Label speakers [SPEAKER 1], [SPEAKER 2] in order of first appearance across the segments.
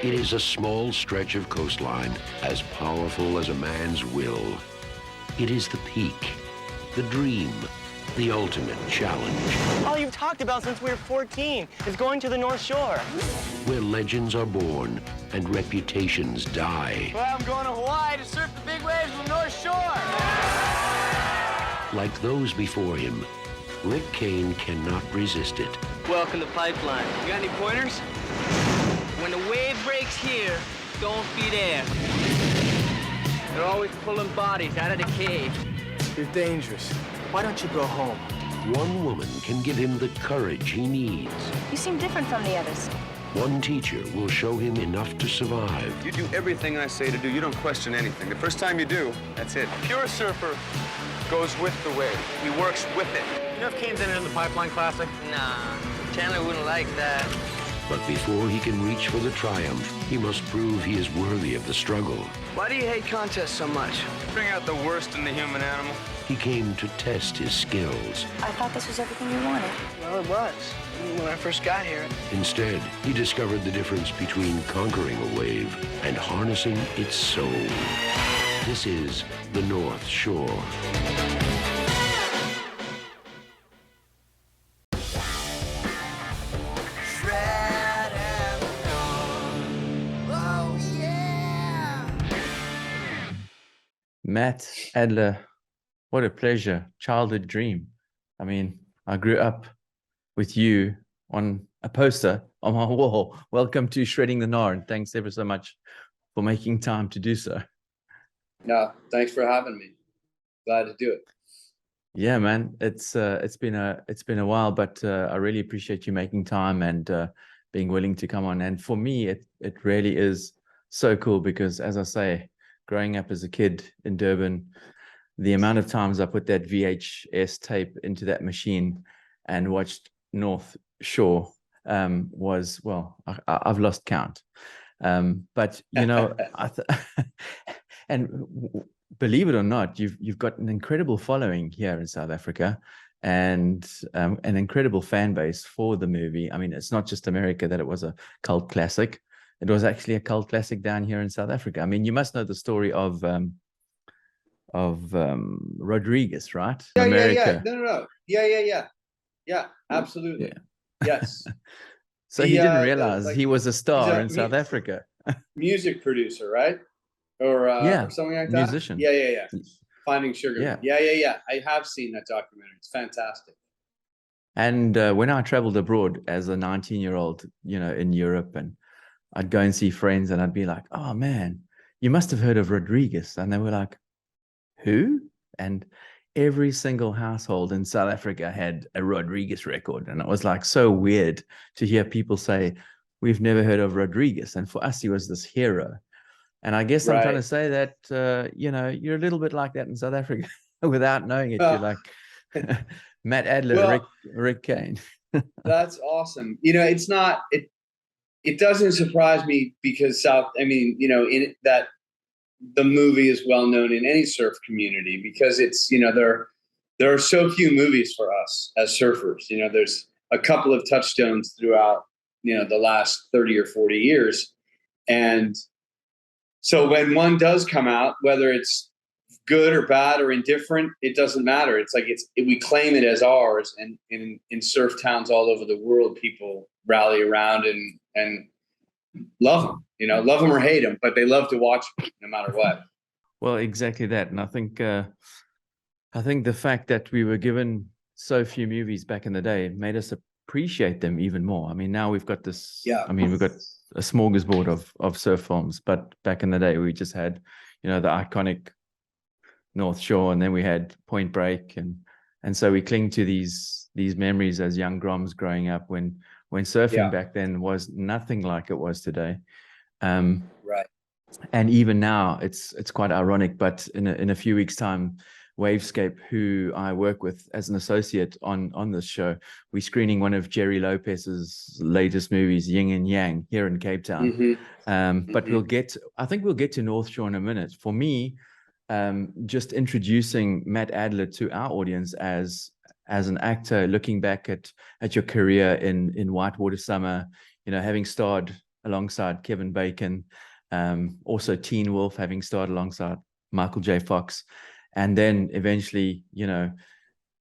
[SPEAKER 1] It is a small stretch of coastline as powerful as a man's will. It is the peak, the dream, the ultimate challenge.
[SPEAKER 2] All you've talked about since we were 14 is going to the North Shore.
[SPEAKER 1] Where legends are born and reputations die.
[SPEAKER 2] Well, I'm going to Hawaii to surf the big waves of the North Shore.
[SPEAKER 1] Like those before him, Rick Kane cannot resist it.
[SPEAKER 2] Welcome to Pipeline. You got any pointers? When the wave breaks here, don't be there. They're always pulling bodies out of the cave.
[SPEAKER 3] You're dangerous. Why don't you go home?
[SPEAKER 1] One woman can give him the courage he needs.
[SPEAKER 4] You seem different from the others.
[SPEAKER 1] One teacher will show him enough to survive.
[SPEAKER 5] You do everything I say to do. You don't question anything. The first time you do, that's it.
[SPEAKER 3] Pure surfer goes with the wave. He works with it. You know if Kane's entered in the Pipeline Classic?
[SPEAKER 2] Nah, Chandler wouldn't like that.
[SPEAKER 1] But before he can reach for the triumph, he must prove he is worthy of the struggle.
[SPEAKER 2] Why do you hate contests so much?
[SPEAKER 5] Bring out the worst in the human animal.
[SPEAKER 1] He came to test his skills.
[SPEAKER 4] I thought this was everything you wanted.
[SPEAKER 2] Well, it was. When I first got here.
[SPEAKER 1] Instead, he discovered the difference between conquering a wave and harnessing its soul. This is the North Shore.
[SPEAKER 6] Matt Adler, what a pleasure. Childhood dream. I mean, I grew up with you on a poster on my wall. Welcome to Shredding the Gnar, and thanks ever so much for making time to do so.
[SPEAKER 7] No, thanks for having me. Glad to do it.
[SPEAKER 6] Yeah, man, it's been a while, but I really appreciate you making time and being willing to come on. And for me, it really is so cool because, as I say, growing up as a kid in Durban, the amount of times I put that VHS tape into that machine and watched North Shore was, well, I've lost count. But you know, believe it or not, you've got an incredible following here in South Africa, and an incredible fan base for the movie. I mean, it's not just America that it was a cult classic. It was actually a cult classic down here in South Africa. I mean, you must know the story of Rodriguez, right?
[SPEAKER 7] Yeah,
[SPEAKER 6] America.
[SPEAKER 7] No. Yeah, absolutely.
[SPEAKER 6] Yeah.
[SPEAKER 7] Yes.
[SPEAKER 6] So he didn't realize he was a star in South Africa.
[SPEAKER 7] Music producer, right? Or something like that.
[SPEAKER 6] Musician.
[SPEAKER 7] Yeah. Finding Sugar. Yeah. I have seen that documentary. It's fantastic.
[SPEAKER 6] And when I traveled abroad as a 19-year-old, you know, in Europe, and I'd go and see friends and I'd be like, oh man, you must have heard of Rodriguez. And they were like, who? And every single household in South Africa had a Rodriguez record. And it was like so weird to hear people say, we've never heard of Rodriguez. And for us, he was this hero. And I guess I'm trying to say that, you know, you're a little bit like that in South Africa without knowing it. You're like Matt Adler, Rick Kane.
[SPEAKER 7] That's awesome. You know, it's not, it doesn't surprise me because in that the movie is well known in any surf community because it's, you know, there are so few movies for us as surfers. You know, there's a couple of touchstones throughout, you know, the last 30 or 40 years. And so when one does come out, whether it's good or bad or indifferent, it doesn't matter. It's like we claim it as ours, and in surf towns all over the world, people rally around and love them. You know, love them or hate them, but they love to watch them no matter what.
[SPEAKER 6] Well, exactly that. And I think the fact that we were given so few movies back in the day made us appreciate them even more. I mean, now we've got this.
[SPEAKER 7] Yeah.
[SPEAKER 6] I mean, we've got a smorgasbord of surf films, but back in the day, we just had, you know, the iconic North Shore, and then we had Point Break, and so we cling to these memories as young groms growing up when surfing back then was nothing like it was today.
[SPEAKER 7] Right.
[SPEAKER 6] And even now, it's quite ironic. But in a few weeks' time, Wavescape, who I work with as an associate on this show, we're screening one of Jerry Lopez's latest movies, Yin and Yang, here in Cape Town. But I think we'll get to North Shore in a minute. For me, just introducing Matt Adler to our audience as an actor, looking back at your career in Whitewater Summer, you know, having starred alongside Kevin Bacon, also Teen Wolf, having starred alongside Michael J. Fox, and then eventually,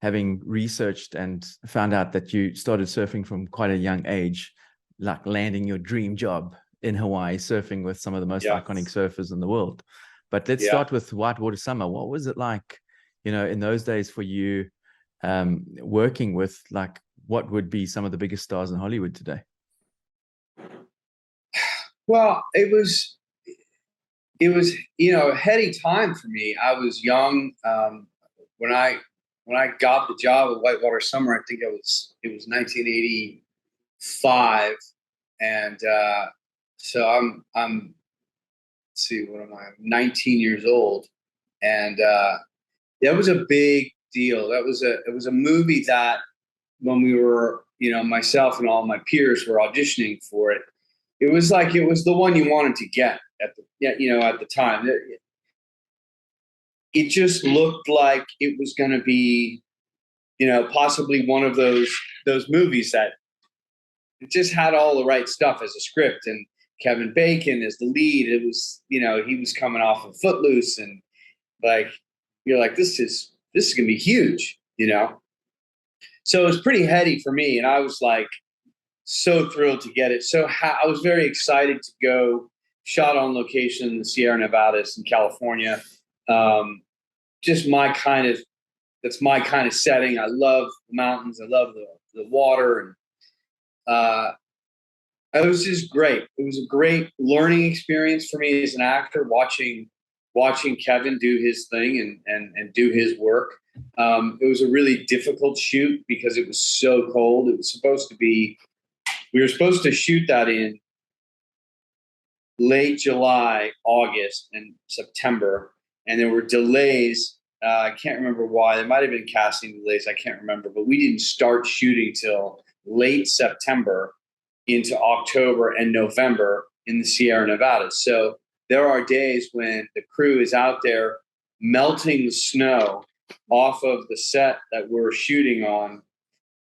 [SPEAKER 6] having researched and found out that you started surfing from quite a young age, like landing your dream job in Hawaii, surfing with some of the most iconic surfers in the world. But let's start with Whitewater Summer. What was it like, in those days for you, working with like what would be some of the biggest stars in Hollywood today?
[SPEAKER 7] Well, it was a heady time for me. I was young when I got the job at Whitewater Summer. I think it was 1985, and so I'm let's see, what am I? I'm 19 years old, and that was a big deal. It was a movie that when we were, myself and all my peers were auditioning for it, it was like it was the one you wanted to get at the time. It just looked like it was going to be, possibly one of those movies that it just had all the right stuff as a script, and Kevin Bacon as the lead. It was, he was coming off of Footloose, and like you're like, this is gonna be huge, So it was pretty heady for me, and I was like so thrilled to get it. So I was very excited to go. Shot on location in the Sierra Nevadas in California. Just that's my kind of setting. I love the mountains. I love the water, and it was just great. It was a great learning experience for me as an actor, watching Kevin do his thing and do his work. It was a really difficult shoot because it was so cold. It was we were supposed to shoot that in late July, August, and September, and there were delays. I can't remember why. There might have been casting delays. I can't remember, but we didn't start shooting till late September into October and November in the Sierra Nevadas. So there are days when the crew is out there melting the snow off of the set that we're shooting on,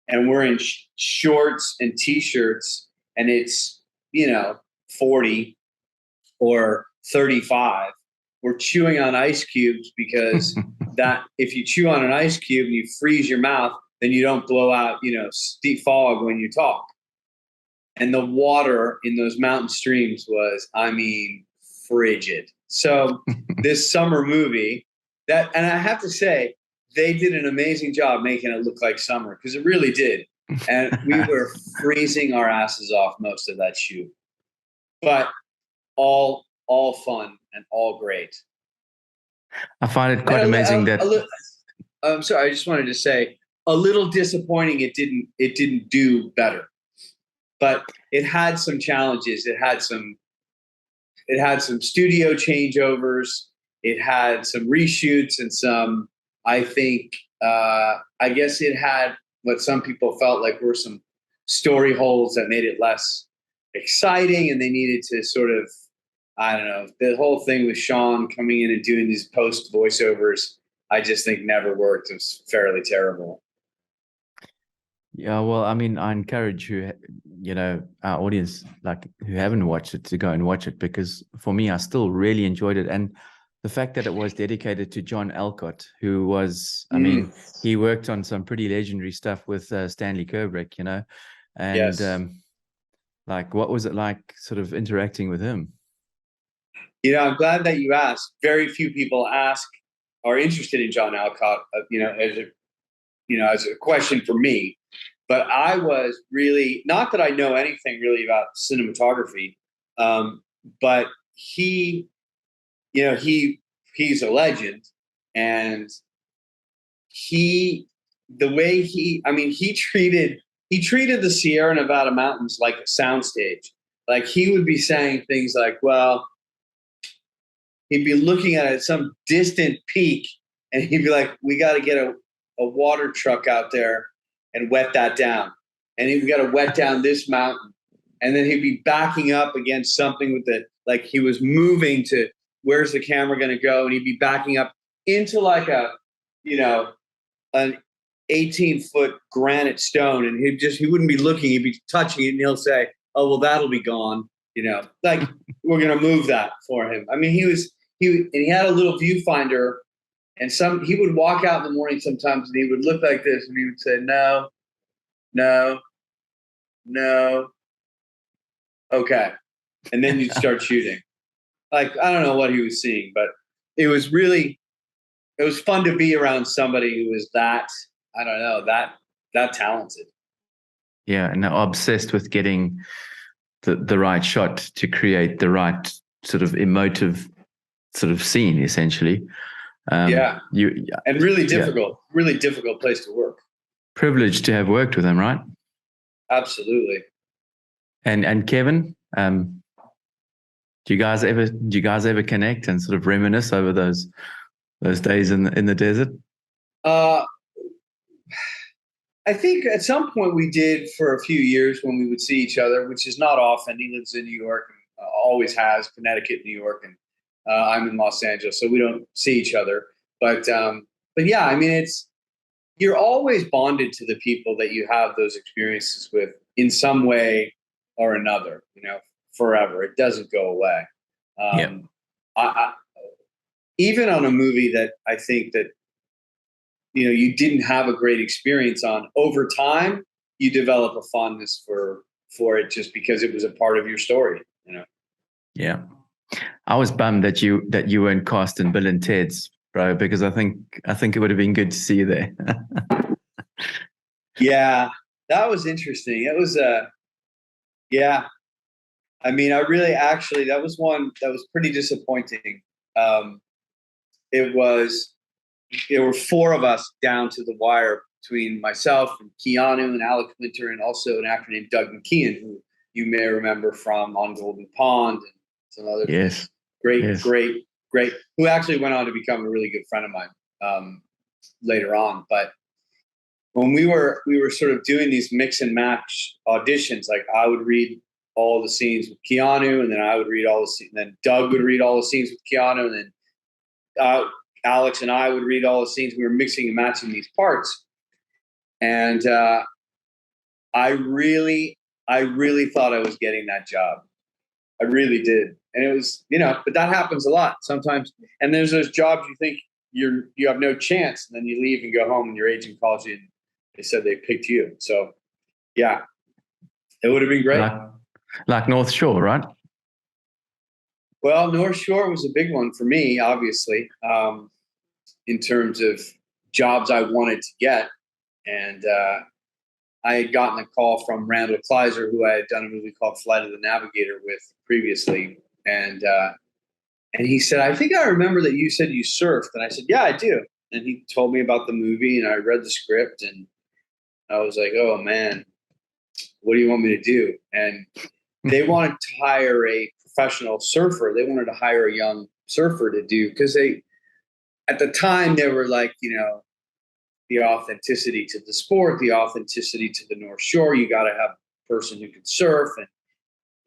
[SPEAKER 7] and we're in shorts and t-shirts, and it's 40 or 35. We're chewing on ice cubes because that if you chew on an ice cube and you freeze your mouth, then you don't blow out steep fog when you talk. And the water in those mountain streams was, frigid. So this summer movie and I have to say, they did an amazing job making it look like summer, because it really did. And we were freezing our asses off most of that shoot, but all fun and all great.
[SPEAKER 6] I find it quite amazing
[SPEAKER 7] I'm sorry. I just wanted to say, a little disappointing. It didn't do better, but it had some challenges. It had some studio changeovers. It had some reshoots and some, I think, I guess it had what some people felt like were some story holes that made it less exciting, and they needed to sort of, I don't know, the whole thing with Sean coming in and doing these post voiceovers, I just think never worked. It was fairly terrible.
[SPEAKER 6] Yeah, well, I encourage our audience, like who haven't watched it, to go and watch it, because for me, I still really enjoyed it. And the fact that it was dedicated to John Alcott, who was, he worked on some pretty legendary stuff with Stanley Kubrick, and
[SPEAKER 7] yes.
[SPEAKER 6] Like, what was it like sort of interacting with him?
[SPEAKER 7] I'm glad that you asked. Very few people are interested in John Alcott, as a question for me. But I was really, not that I know anything really about cinematography, but he's a legend, and he treated the Sierra Nevada mountains like a soundstage. Like, he would be saying things like, well, he'd be looking at some distant peak, and he'd be like, we got to get a water truck out there and wet that down. And we got to wet down this mountain. And then he'd be backing up against something like he was moving to, where's the camera going to go? And he'd be backing up into like an 18-foot granite stone. And he wouldn't be looking, he'd be touching it, and he'll say, oh, well, that'll be gone. like we're going to move that for him. I mean, he had a little viewfinder, and he would walk out in the morning sometimes and he would look like this and he would say, no, no, no. Okay. And then you'd start shooting. Like, I don't know what he was seeing, but it was fun to be around somebody who was that, I don't know, that talented.
[SPEAKER 6] Yeah, and obsessed with getting the right shot to create the right sort of emotive sort of scene, essentially.
[SPEAKER 7] And really difficult place to work.
[SPEAKER 6] Privileged to have worked with him, right?
[SPEAKER 7] Absolutely.
[SPEAKER 6] And Kevin, do you guys ever connect and sort of reminisce over those days in the desert?
[SPEAKER 7] I think at some point we did for a few years when we would see each other, which is not often. He lives in New York, and always has, Connecticut, New York, and I'm in Los Angeles, so we don't see each other. But yeah, I mean, you're always bonded to the people that you have those experiences with in some way or another, forever. It doesn't go away. I even on a movie that I think that, you didn't have a great experience on, over time, you develop a fondness for it just because it was a part of your story,
[SPEAKER 6] Yeah. I was bummed that you weren't cast in Bill and Ted's, bro, because I think it would have been good to see you there.
[SPEAKER 7] Yeah, that was interesting. It was yeah. I mean, that was one that was pretty disappointing. There were four of us down to the wire between myself and Keanu and Alec Winter and also an actor named Doug McKeon, who you may remember from On Golden Pond and some other
[SPEAKER 6] yes.
[SPEAKER 7] Great, who actually went on to become a really good friend of mine later on. But when we were sort of doing these mix and match auditions, like I would read all the scenes with Keanu, and then I would read all the scenes, and then Doug would read all the scenes with Keanu, and then Alex and I would read all the scenes. We were mixing and matching these parts. And I really thought I was getting that job. I really did. And it was, but that happens a lot sometimes. And there's those jobs you think you have no chance, and then you leave and go home and your agent calls you and they said they picked you. So yeah, it would have been great.
[SPEAKER 6] Like North Shore, right?
[SPEAKER 7] Well, North Shore was a big one for me, obviously, in terms of jobs I wanted to get. And I had gotten a call from Randall Kleiser, who I had done a movie called Flight of the Navigator with previously. And he said, I think I remember that you said you surfed. And I said, yeah, I do. And he told me about the movie, and I read the script, and I was like, oh, man, what do you want me to do? And they wanted to hire a professional surfer. They wanted to hire a young surfer to do, because at the time they were like, the authenticity to the sport, the authenticity to the North Shore. You got to have a person who can surf.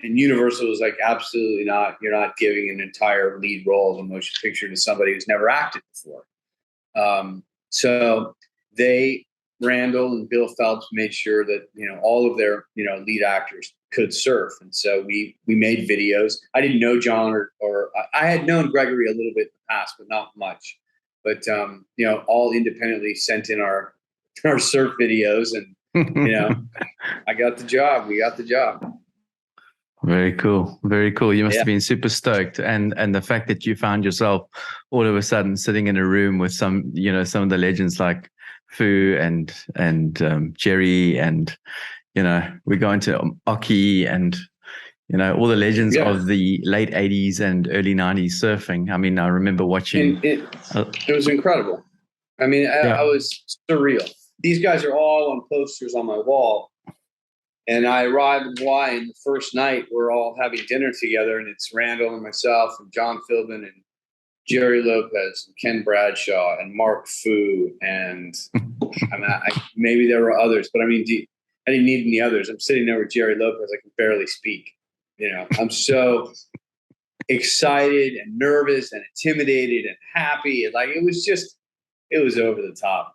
[SPEAKER 7] And Universal was like, absolutely not. You're not giving an entire lead role as a motion picture to somebody who's never acted before. So Randall and Bill Phelps made sure that, all of their, lead actors could surf. And so we made videos. I didn't know John or I had known Gregory a little bit in the past, but not much. But, all independently sent in our surf videos, and, I got the job. We got the job.
[SPEAKER 6] Very cool. Very cool. You must have been super stoked. And the fact that you found yourself all of a sudden sitting in a room with some of the legends like Fu and Jerry, and, we go into Aki and, all the legends of the late 80s and early 90s surfing. I mean, I remember watching.
[SPEAKER 7] It was incredible. I mean, I was surreal. These guys are all on posters on my wall. And I arrived in Hawaii, and the first night we're all having dinner together, and it's Randall and myself and John Philbin and Jerry Lopez and Ken Bradshaw and Mark Fu. And maybe there were others, but I didn't need any others. I'm sitting there with Jerry Lopez. I can barely speak. I'm so excited and nervous and intimidated and happy. Like, it was over the top.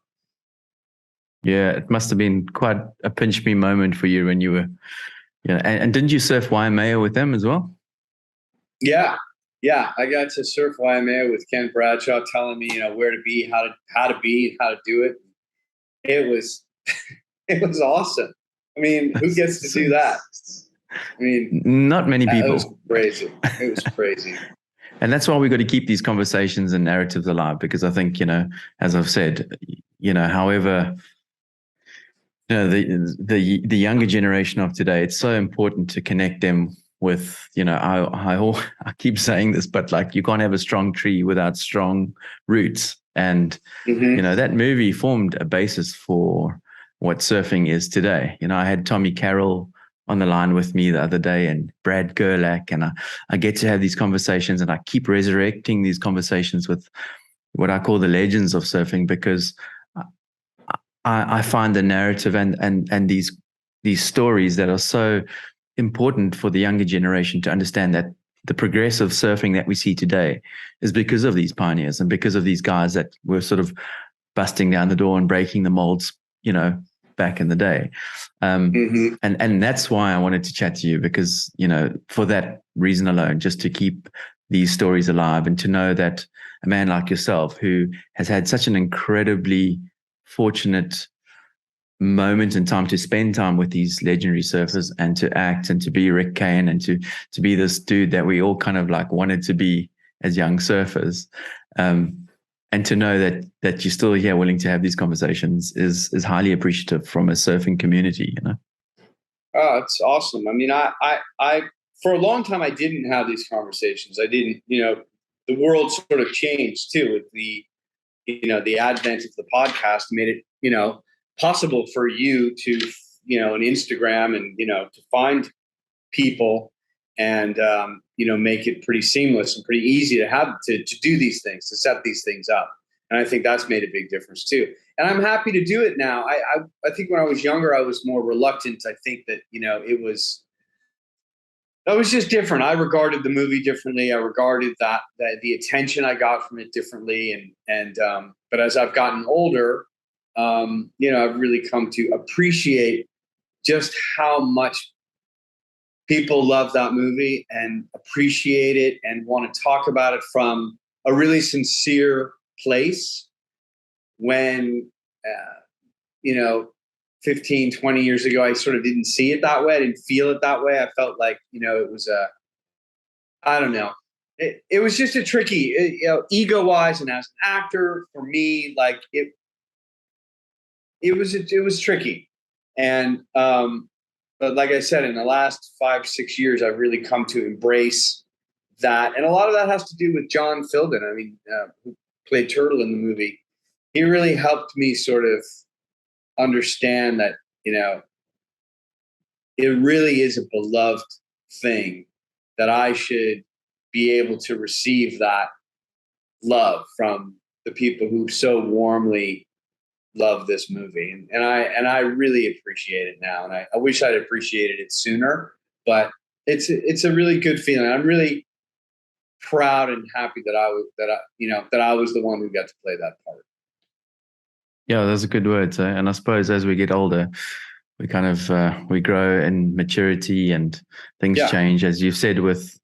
[SPEAKER 6] Yeah, it must have been quite a pinch me moment for you when you were Yeah, and didn't you surf Waimea with them as well?
[SPEAKER 7] Yeah. Yeah. I got to surf Waimea with Ken Bradshaw telling me, where to be, how to be, how to do it. It was, it was awesome. I mean, who gets to do that? I mean,
[SPEAKER 6] not many people.
[SPEAKER 7] It was crazy. It was crazy.
[SPEAKER 6] And that's why we got to keep these conversations and narratives alive, because I think, as I've said, however, the younger generation of today, it's so important to connect them with, I keep saying this, but like, you can't have a strong tree without strong roots. And, that movie formed a basis for what surfing is today. I had Tommy Carroll on the line with me the other day, and Brad Gerlach, and I get to have these conversations, and I keep resurrecting these conversations with what I call the legends of surfing, because I find the narrative and these stories that are so important for the younger generation to understand that the progressive surfing that we see today is because of these pioneers and because of these guys that were sort of busting down the door and breaking the molds, back in the day. And that's why I wanted to chat to you, because, for that reason alone, just to keep these stories alive, and to know that a man like yourself, who has had such an incredibly fortunate moment in time to spend time with these legendary surfers, and to act and to be Rick Kane, and to be this dude that we all kind of like wanted to be as young surfers. And to know that you're still here willing to have these conversations is highly appreciative from a surfing community,
[SPEAKER 7] Oh, it's awesome. I mean, I for a long time, I didn't have these conversations. I didn't, the world sort of changed too with the advent of the podcast made it, possible for you to, an Instagram and, to find people and, make it pretty seamless and pretty easy to have to do these things, to set these things up. And I think that's made a big difference too. And I'm happy to do it now. I think when I was younger, I was more reluctant. I think that, it was just different. I regarded the movie differently. I regarded that the attention I got from it differently. But as I've gotten older, I've really come to appreciate just how much people love that movie and appreciate it and want to talk about it from a really sincere place. When, 15, 20 years ago, I sort of didn't see it that way. I didn't feel it that way. I felt like, it was I don't know. It was just a tricky, ego wise, and as an actor for me, like it was tricky. And, but like I said, in the last 5-6 years, I've really come to embrace that. And a lot of that has to do with John Filden. I mean, who played Turtle in the movie. He really helped me sort of understand that, it really is a beloved thing, that I should be able to receive that love from the people who so warmly love this movie. And I really appreciate it now. And I wish I'd appreciated it sooner, but it's a really good feeling. I'm really proud and happy that I was the one who got to play that part.
[SPEAKER 6] Yeah, those are good words. And I suppose as we get older, we kind of we grow in maturity, and things change, as you've said, with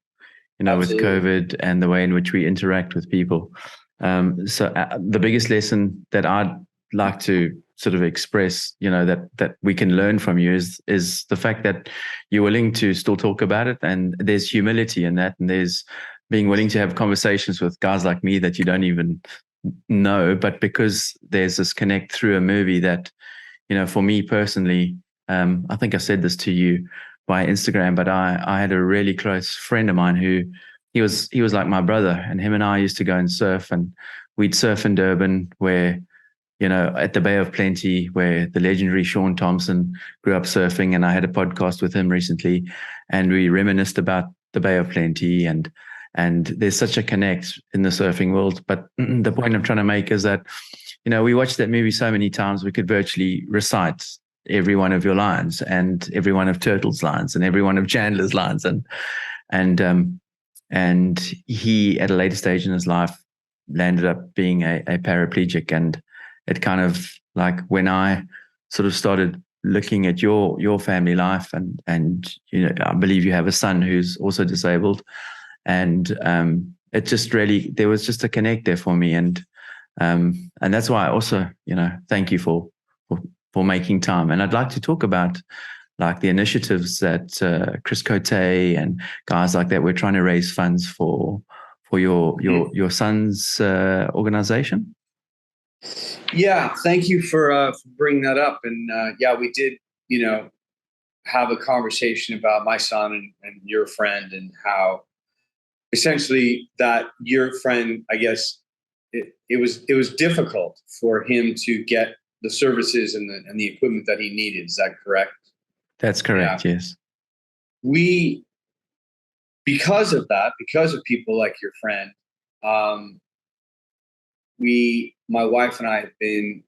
[SPEAKER 6] with COVID and the way in which we interact with people. So the biggest lesson that I'd like to sort of express, that we can learn from you is the fact that you're willing to still talk about it, and there's humility in that, and there's being willing to have conversations with guys like me that you don't even know, but because there's this connect through a movie that, for me personally, I think I said this to you by Instagram, but I had a really close friend of mine who he was like my brother, and him and I used to go and surf, and we'd surf in Durban, where, at the Bay of Plenty, where the legendary Sean Thompson grew up surfing. And I had a podcast with him recently, and we reminisced about the Bay of Plenty, and there's such a connect in the surfing world. But the point I'm trying to make is that, we watched that movie so many times, we could virtually recite every one of your lines, and every one of Turtle's lines, and every one of Chandler's lines. And he, at a later stage in his life, landed up being a paraplegic. And it kind of, like, when I sort of started looking at your family life, and I believe you have a son who's also disabled, and it just really, there was just a connect there for me, and that's why I also thank you for making time. And I'd like to talk about like the initiatives that Chris Cote and guys like that, we're trying to raise funds for your son's organization.
[SPEAKER 7] Yeah, thank you for bringing that up. And we did, have a conversation about my son and your friend, and how essentially that your friend, I guess, it was difficult for him to get the services and the equipment that he needed. Is that correct?
[SPEAKER 6] That's correct.
[SPEAKER 7] Yeah.
[SPEAKER 6] Yes.
[SPEAKER 7] Because of that, because of people like your friend, my wife and I have been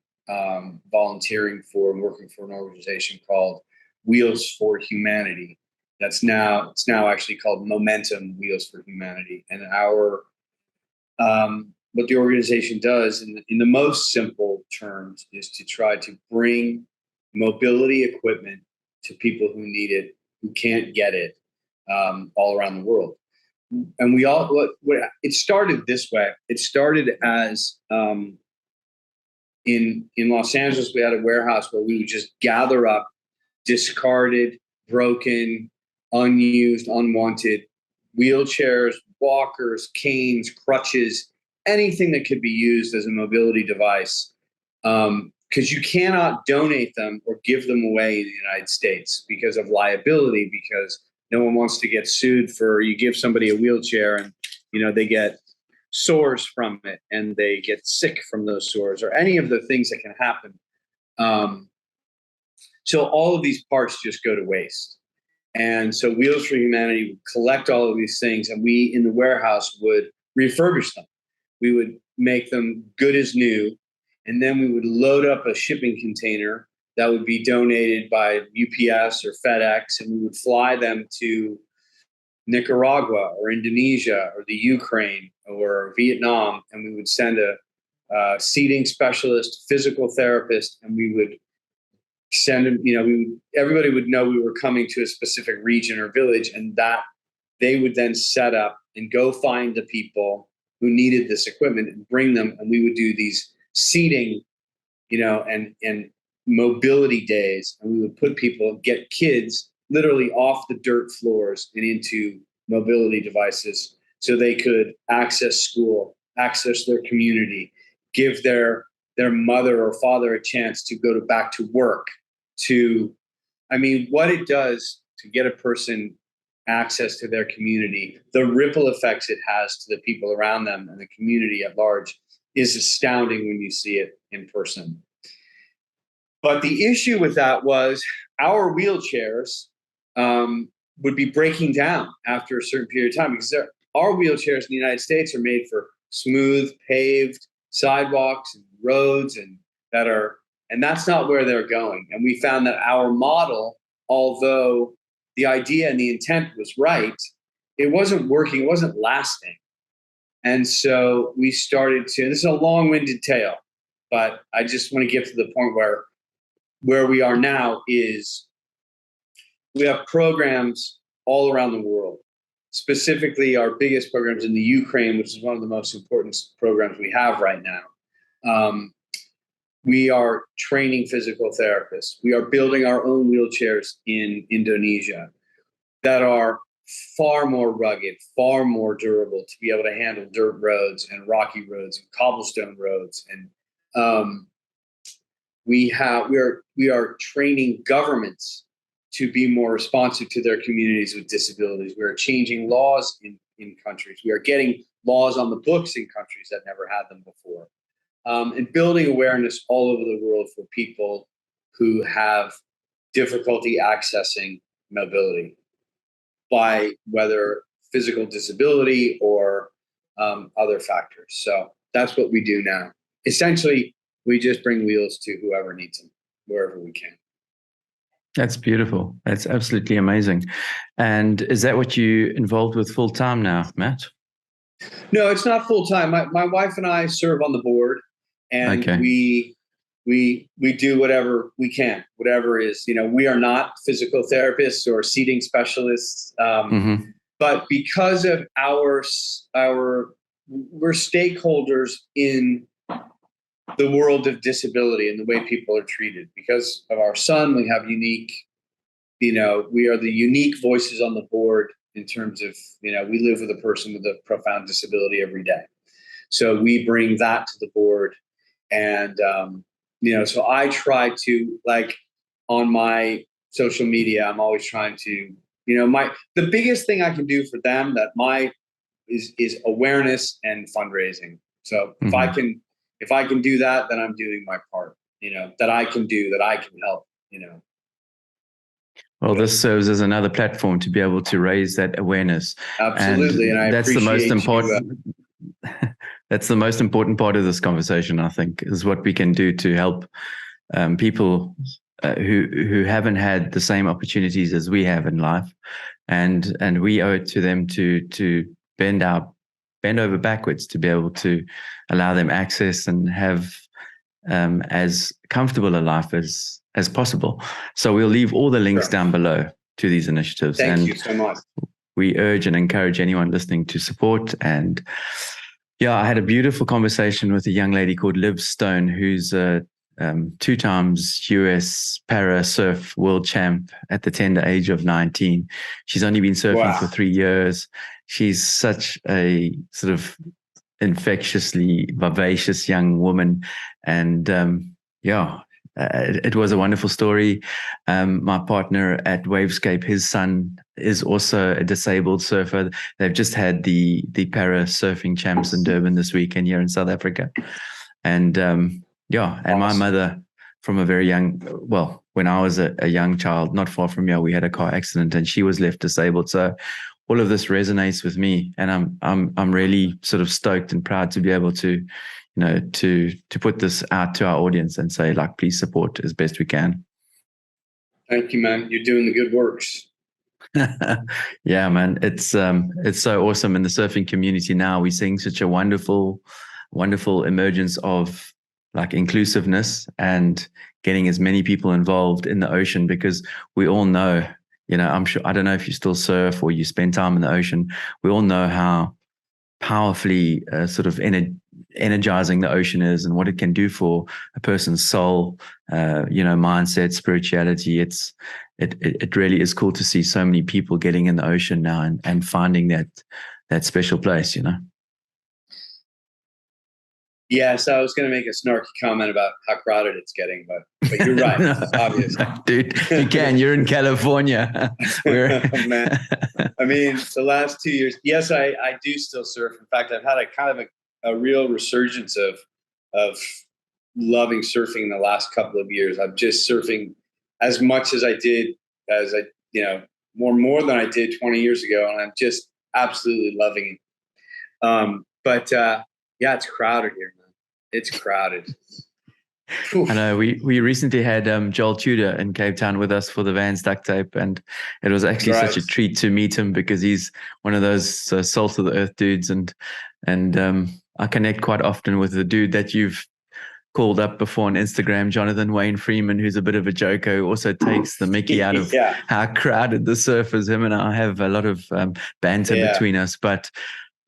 [SPEAKER 7] volunteering for and working for an organization called Wheels for Humanity. It's now actually called Momentum Wheels for Humanity. And what the organization does in the most simple terms is to try to bring mobility equipment to people who need it, who can't get it, all around the world. And it started this way. It started as in Los Angeles, we had a warehouse where we would just gather up discarded, broken, unused, unwanted wheelchairs, walkers, canes, crutches, anything that could be used as a mobility device. Because you cannot donate them or give them away in the United States because of liability, because no one wants to get sued for, you give somebody a wheelchair and they get sores from it and they get sick from those sores, or any of the things that can happen. So all of these parts just go to waste. And so Wheels for Humanity would collect all of these things, and we in the warehouse would refurbish them. We would make them good as new, and then we would load up a shipping container that would be donated by UPS or FedEx, and we would fly them to Nicaragua or Indonesia or the Ukraine or Vietnam, and we would send a seating specialist, physical therapist, and we would send them, everybody would know we were coming to a specific region or village, and that they would then set up and go find the people who needed this equipment and bring them, and we would do these seating, and mobility days, and we would put people, get kids literally off the dirt floors and into mobility devices so they could access school, access their community, give their mother or father a chance to go back to work. What it does to get a person access to their community, the ripple effects it has to the people around them and the community at large is astounding when you see it in person. But the issue with that was our wheelchairs would be breaking down after a certain period of time, because our wheelchairs in the United States are made for smooth, paved sidewalks and roads, and that's not where they're going. And we found that our model, although the idea and the intent was right, it wasn't working, it wasn't lasting. And so we started to, this is a long-winded tale, but I just want to get to the point where we are now is we have programs all around the world. Specifically, our biggest programs in the Ukraine, which is one of the most important programs we have right now. We are training physical therapists. We are building our own wheelchairs in Indonesia that are far more rugged, far more durable to be able to handle dirt roads and rocky roads and cobblestone roads. And we are training governments to be more responsive to their communities with disabilities. We are changing laws in countries. We are getting laws on the books in countries that never had them before. And building awareness all over the world for people who have difficulty accessing mobility by whether physical disability or other factors. So that's what we do now. Essentially, we just bring wheels to whoever needs them, wherever we can.
[SPEAKER 6] That's beautiful. That's absolutely amazing. And is that what you involved with full time now, Matt?
[SPEAKER 7] No, it's not full time. My wife and I serve on the board, and
[SPEAKER 6] Okay.
[SPEAKER 7] we we do whatever we can, whatever is, we are not physical therapists or seating specialists. But because of we're stakeholders in the world of disability and the way people are treated. Because of our son, we have we are the unique voices on the board in terms of, we live with a person with a profound disability every day. So we bring that to the board. And, so I try to, like, on my social media, I'm always trying to, the biggest thing I can do for them is awareness and fundraising. So if I can do that, then I'm doing my part, that I can help,
[SPEAKER 6] Well, this serves as another platform to be able to raise that awareness.
[SPEAKER 7] Absolutely. And I
[SPEAKER 6] that's the most
[SPEAKER 7] appreciate
[SPEAKER 6] important. That's the most important part of this conversation, I think, is what we can do to help people who haven't had the same opportunities as we have in life, and we owe it to them to bend over backwards to be able to allow them access and have as comfortable a life as possible. So we'll leave all the links down below to these initiatives.
[SPEAKER 7] Thank you so much.
[SPEAKER 6] We urge and encourage anyone listening to support. And yeah, I had a beautiful conversation with a young lady called Liv Stone, who's a 2 times US para surf world champ at the tender age of 19. She's only been surfing for 3 years. She's such a sort of infectiously vivacious young woman. And it was a wonderful story. My partner at Wavescape, his son is also a disabled surfer. They've just had the para surfing champs in Durban this weekend here in South Africa. And and my mother, from a very young, when I was a young child, not far from here, we had a car accident and she was left disabled. So all of this resonates with me, and I'm really sort of stoked and proud to be able to, to put this out to our audience and say, like, please support as best we can.
[SPEAKER 7] Thank you, man. You're doing the good works.
[SPEAKER 6] Yeah, man. It's so awesome in the surfing community now. We're seeing such a wonderful emergence of like inclusiveness and getting as many people involved in the ocean, because we all know, I'm sure, I don't know if you still surf or you spend time in the ocean. We all know how powerfully sort of energizing the ocean is and what it can do for a person's soul, mindset, spirituality. It really is cool to see so many people getting in the ocean now and finding that special place,
[SPEAKER 7] Yeah, so I was going to make a snarky comment about how crowded it's getting, but you're right. It's obvious.
[SPEAKER 6] Dude, you can. You're in California.
[SPEAKER 7] Man, I mean, the last 2 years, yes, I do still surf. In fact, I've had a kind of a real resurgence of loving surfing in the last couple of years. I'm just surfing as much as I did, more than I did 20 years ago, and I'm just absolutely loving it. But yeah, it's crowded here, man. It's crowded.
[SPEAKER 6] I know. We recently had Joel Tudor in Cape Town with us for the Vans Duct Tape, and it was actually such a treat to meet him, because he's one of those salt of the earth dudes, and I connect quite often with the dude that you've called up before on Instagram, Jonathan Wayne Freeman, who's a bit of a joker, who also takes the mickey out of how crowded the surf is. Him and I have a lot of banter between us, but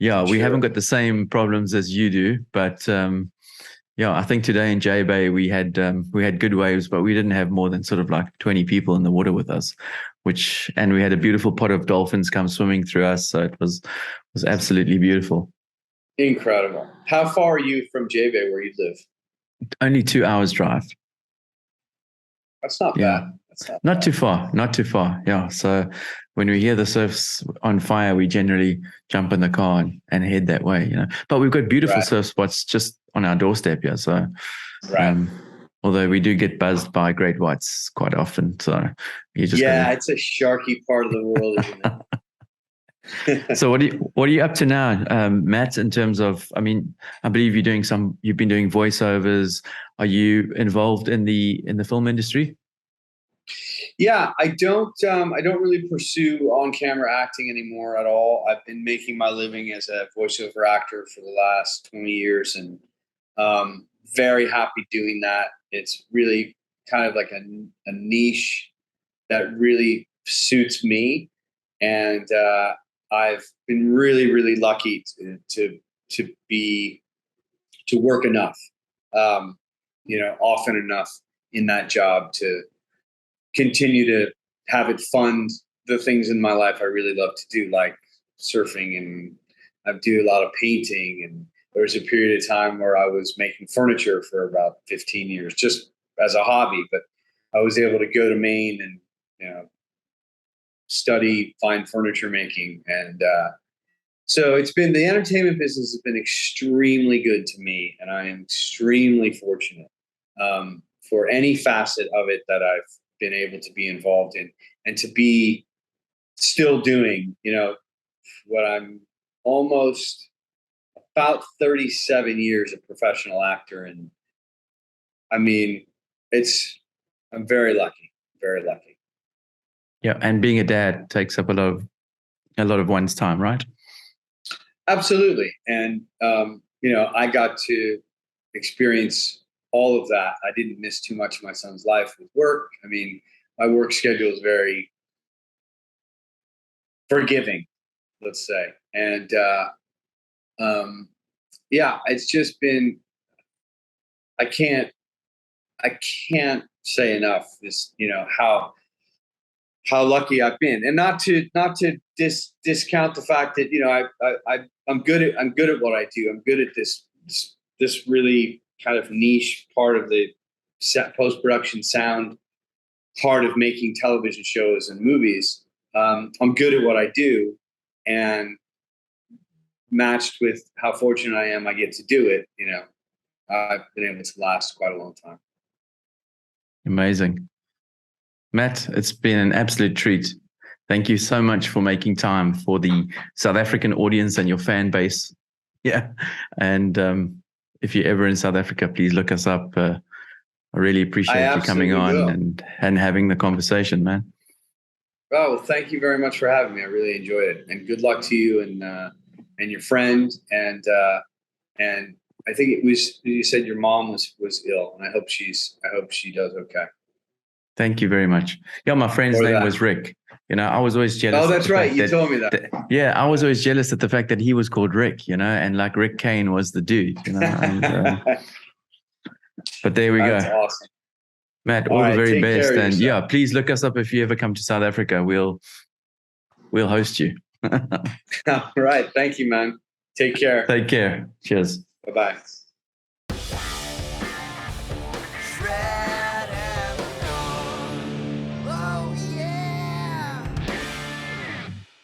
[SPEAKER 6] we haven't got the same problems as you do. But I think today in J Bay we had good waves, but we didn't have more than sort of like 20 people in the water with us, and we had a beautiful pot of dolphins come swimming through us. So it was absolutely beautiful.
[SPEAKER 7] Incredible. How far are you from J Bay where you live?
[SPEAKER 6] Only 2 hours drive.
[SPEAKER 7] That's not bad.
[SPEAKER 6] Not too far. Yeah. So when we hear the surf's on fire, we generally jump in the car and head that way, But we've got beautiful surf spots just on our doorstep here. So, although we do get buzzed by great whites quite often. So it's
[SPEAKER 7] a sharky part of the world, isn't it?
[SPEAKER 6] So what are you up to now, Matt, in terms of, I believe you've been doing voiceovers. Are you involved in the film industry?
[SPEAKER 7] Yeah, I don't really pursue on-camera acting anymore at all. I've been making my living as a voiceover actor for the last 20 years, and very happy doing that. It's really kind of like a niche that really suits me. And I've been really, really lucky to work enough, often enough in that job to continue to have it fund the things in my life I really love to do, like surfing, and I do a lot of painting. And there was a period of time where I was making furniture for about 15 years, just as a hobby. But I was able to go to Maine and, study fine furniture making. And so it's been, the entertainment business has been extremely good to me. And I am extremely fortunate for any facet of it that I've been able to be involved in, and to be still doing, what I'm almost about 37 years a professional actor. And I mean, I'm very lucky, very lucky.
[SPEAKER 6] Yeah, and being a dad takes up a lot of one's time, right?
[SPEAKER 7] Absolutely. And I got to experience all of that. I didn't miss too much of my son's life with work. I mean, my work schedule is very forgiving, let's say. And it's just been, I can't say enough this, how lucky I've been. And not to discount the fact that, I'm good at what I do. I'm good at this really kind of niche part of the post-production sound part of making television shows and movies. I'm good at what I do, and matched with how fortunate I am I get to do it, I've been able to last quite a long time.
[SPEAKER 6] Amazing. Matt, it's been an absolute treat. Thank you so much for making time for the South African audience and your fan base. Yeah. And if you're ever in South Africa, please look us up. I really appreciate you coming on and having the conversation, man.
[SPEAKER 7] Oh, well, thank you very much for having me. I really enjoyed it. And good luck to you and your friend. And I think you said your mom was ill, and I hope she does okay.
[SPEAKER 6] Thank you very much. Yeah, my friend's name was Rick. I was always jealous.
[SPEAKER 7] Oh, that's right. You told me that.
[SPEAKER 6] Yeah, I was always jealous at the fact that he was called Rick, and like Rick Kane was the dude, and, but there we go.
[SPEAKER 7] That's awesome.
[SPEAKER 6] Matt, all the very best. And yeah, please look us up if you ever come to South Africa. We'll host you.
[SPEAKER 7] All right. Thank you, man. Take care.
[SPEAKER 6] Take care. Cheers.
[SPEAKER 7] Bye-bye.